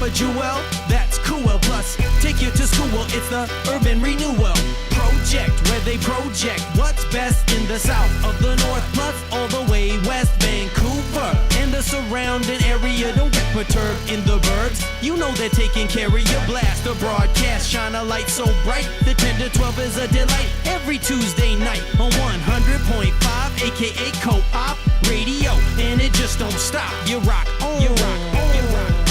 a jewel? That's cool. Plus, take you to school. It's the Urban Renewal Project, where they project what's best in the south of the north, plus all the way west, Vancouver and the surrounding area. Don't get perturbed in the burbs. You know they're taking care of your blast. The broadcast shine a light so bright. The 10 to 12 is a delight. Every Tuesday night on 100.5, aka Co-op Radio, and it just don't stop. You rock on. You rock on. You rock on.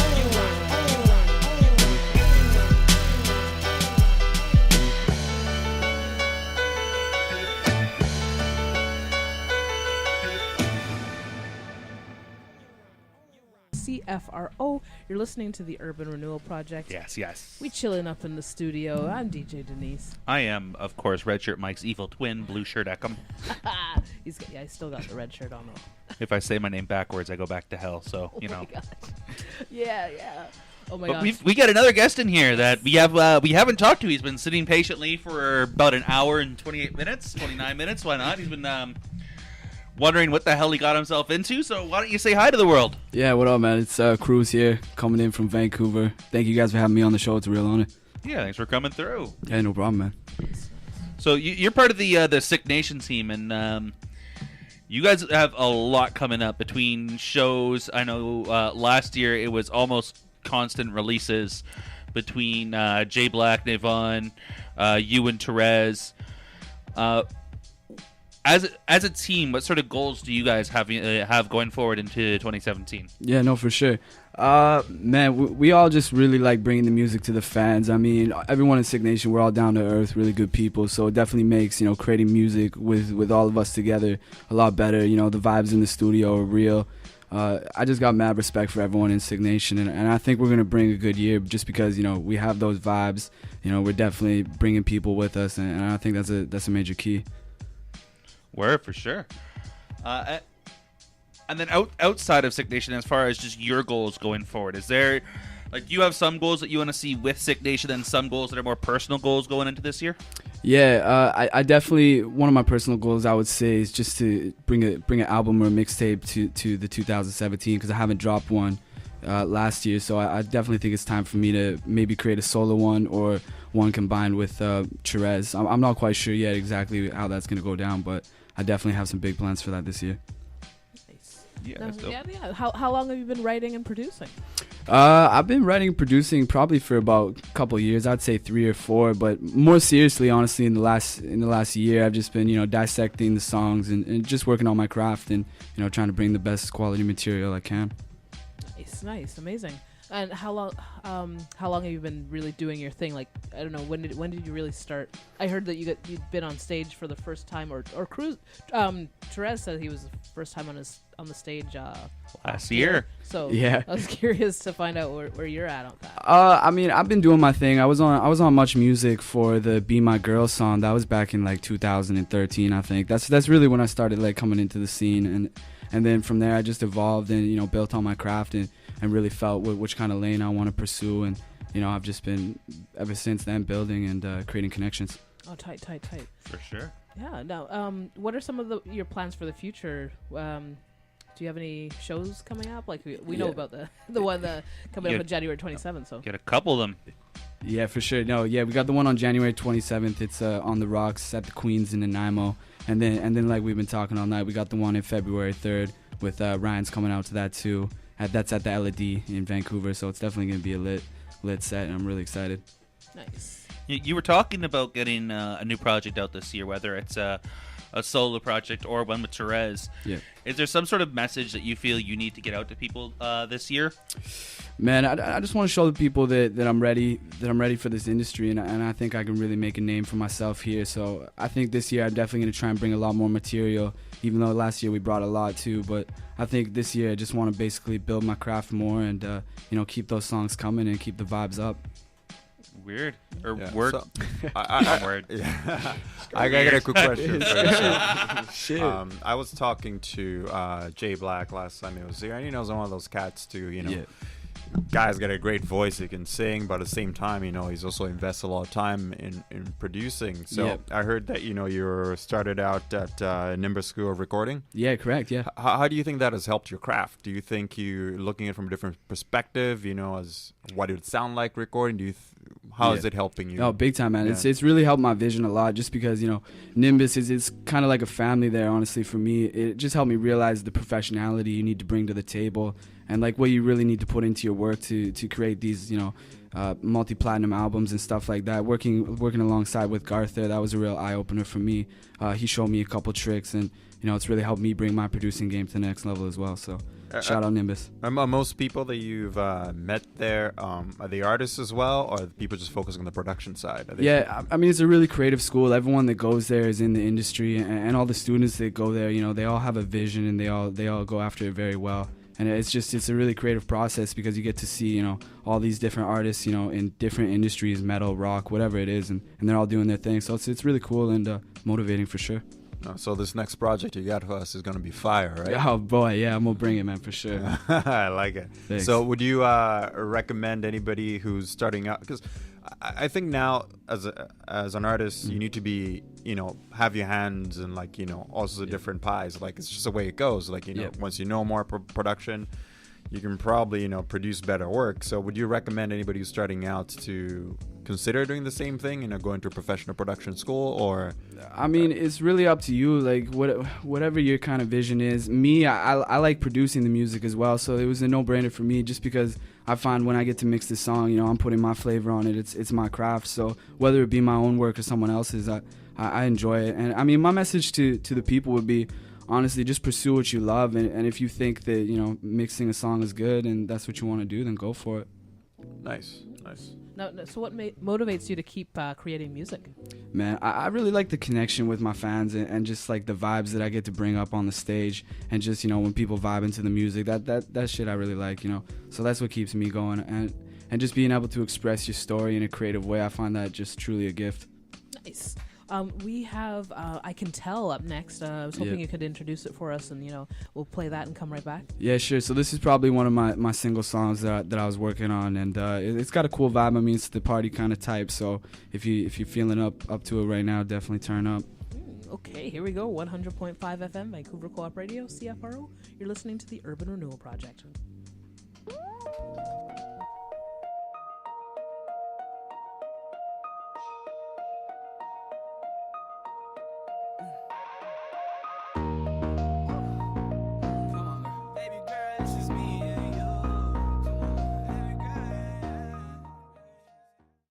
CFRO. You're listening to the Urban Renewal Project. Yes. We chilling up in the studio. I'm DJ Denise. I am, of course, Red Shirt Mike's evil twin, Blue Shirt Eckham. He's still got the red shirt on though. If I say my name backwards, I go back to hell. So Oh you my know. gosh. Yeah. Oh my But gosh. we got another guest in here that we haven't talked to. He's been sitting patiently for about an hour and 29 minutes. Why not? He's been wondering what the hell he got himself into. So why don't you say hi to the world? Yeah, what up, man? It's Krewz here, coming in from Vancouver. Thank you guys for having me on the show. It's a real honor. Yeah, thanks for coming through. Yeah, no problem, man. So you're part of the Sick Nation team, and you guys have a lot coming up between shows. I know last year it was almost constant releases between Jay Black, Navon, you and Therese. As a team, what sort of goals do you guys have going forward into 2017? Yeah, no, for sure. Man, we all just really like bringing the music to the fans. I mean, everyone in Sick Nation, we're all down to earth, really good people. So it definitely makes, creating music with all of us together a lot better. The vibes in the studio are real. I just got mad respect for everyone in Sick Nation, and I think we're going to bring a good year just because, we have those vibes. We're definitely bringing people with us, and I think that's a major key. Word, for sure. And then outside of Sick Nation, as far as just your goals going forward, is there, do you have some goals that you want to see with Sick Nation and some goals that are more personal goals going into this year? Yeah, I definitely, one of my personal goals I would say is just to bring an album or a mixtape to the 2017, because I haven't dropped one last year. So I definitely think it's time for me to maybe create a solo one or one combined with Therese. I'm not quite sure yet exactly how that's going to go down, but I definitely have some big plans for that this year. Nice. Yeah, Yeah. How long have you been writing and producing? I've been writing and producing probably for about a couple of years. I'd say 3 or 4, but more seriously, honestly, in the last year, I've just been dissecting the songs and just working on my craft and trying to bring the best quality material I can. Nice, amazing. And how long have you been really doing your thing? Like, I don't know, when did you really start? I heard that you'd been on stage for the first time, or Krewz. Therese said he was the first time on the stage last year. So yeah, I was curious to find out where you're at on that. I mean, I've been doing my thing. I was on Much Music for the Be My Girl song. That was back in 2013, I think. That's really when I started coming into the scene, and then from there I just evolved and built on my craft and really felt which kind of lane I want to pursue, and I've just been ever since then building and creating connections. Oh, tight. For sure. Yeah. Now, what are some of your plans for the future? Do you have any shows coming up? We know about the one coming up on January 27th. So get a couple of them. Yeah, for sure. No, yeah, we got the one on January 27th. It's on the Rocks at the Queens in Nanaimo, and then like we've been talking all night, we got the one in February 3rd with Ryan's coming out to that too. That's at the LED in Vancouver, so it's definitely going to be a lit set, and I'm really excited. nice. You were talking about getting a new project out this year, whether it's a solo project or one with Therese. Yeah. Is there some sort of message that you feel you need to get out to people this year? Man, I just want to show the people that I'm ready for this industry, and I think I can really make a name for myself here. So I think this year I'm definitely going to try and bring a lot more material, even though last year we brought a lot too. But I think this year I just want to basically build my craft more and keep those songs coming and keep the vibes up. Weird. Or Yeah, word. so- Word. Yeah. I got a quick question for you. Shit. I was talking to Jay Black last time he was here, and he knows I'm one of those cats too. Yeah. guy's got a great voice. He can sing, but at the same time, he's also invests a lot of time in producing. So Yep. I heard that you started out at Nimbus School of Recording. Yeah, correct. Yeah. How do you think that has helped your craft? Do you think you're looking at it from a different perspective? As what it would sound like recording? How is it helping you? Oh, big time, man. Yeah. It's really helped my vision a lot, just because Nimbus it's kind of like a family there. Honestly, for me, it just helped me realize the professionality you need to bring to the table, and like what you really need to put into your work to create these multi-platinum albums and stuff like that. Working alongside with Garth there, that was a real eye opener for me. He showed me a couple tricks, and it's really helped me bring my producing game to the next level as well. So shout out Nimbus. Are most people that you've met there, are they artists as well, or are people just focusing on the production side? Yeah, I mean, it's a really creative school. Everyone that goes there is in the industry, and all the students that go there, they all have a vision, and they all go after it very well. And it's a really creative process, because you get to see, all these different artists, in different industries, metal, rock, whatever it is, and they're all doing their thing. So it's really cool and motivating for sure. So this next project you got for us is going to be fire, right? Oh boy, yeah, I'm gonna bring it, man, for sure. I like it. Thanks. So would you recommend anybody who's starting out? Because I think now as an artist, you need to be, have your hands in also the different pies. Like, it's just the way it goes. Like, once you know more production, you can probably, produce better work. So would you recommend anybody who's starting out to consider doing the same thing, going to a professional production school? Or I mean, it's really up to you, like whatever your kind of vision is. Me, I like producing the music as well, so it was a no-brainer for me, just because I find when I get to mix this song, I'm putting my flavor on it. It's my craft, so whether it be my own work or someone else's, I enjoy it. And I mean, my message to the people would be, honestly, just pursue what you love, and if you think that mixing a song is good and that's what you want to do, then go for it. Nice. Now, so what motivates you to keep creating music? Man, I really like the connection with my fans, and just like the vibes that I get to bring up on the stage, and just when people vibe into the music, that shit I really like, so that's what keeps me going, and just being able to express your story in a creative way, I find that just truly a gift. Nice. We have I Can Tell up next. I was hoping you could introduce it for us, and we'll play that and come right back. Yeah, sure. So this is probably one of my single songs that I was working on, and it's got a cool vibe. I mean, it's the party kind of type, so if you're feeling up to it right now, definitely turn up. Okay, here we go. 100.5 FM, Vancouver Co-op Radio, CFRO. You're listening to the Urban Renewal Project.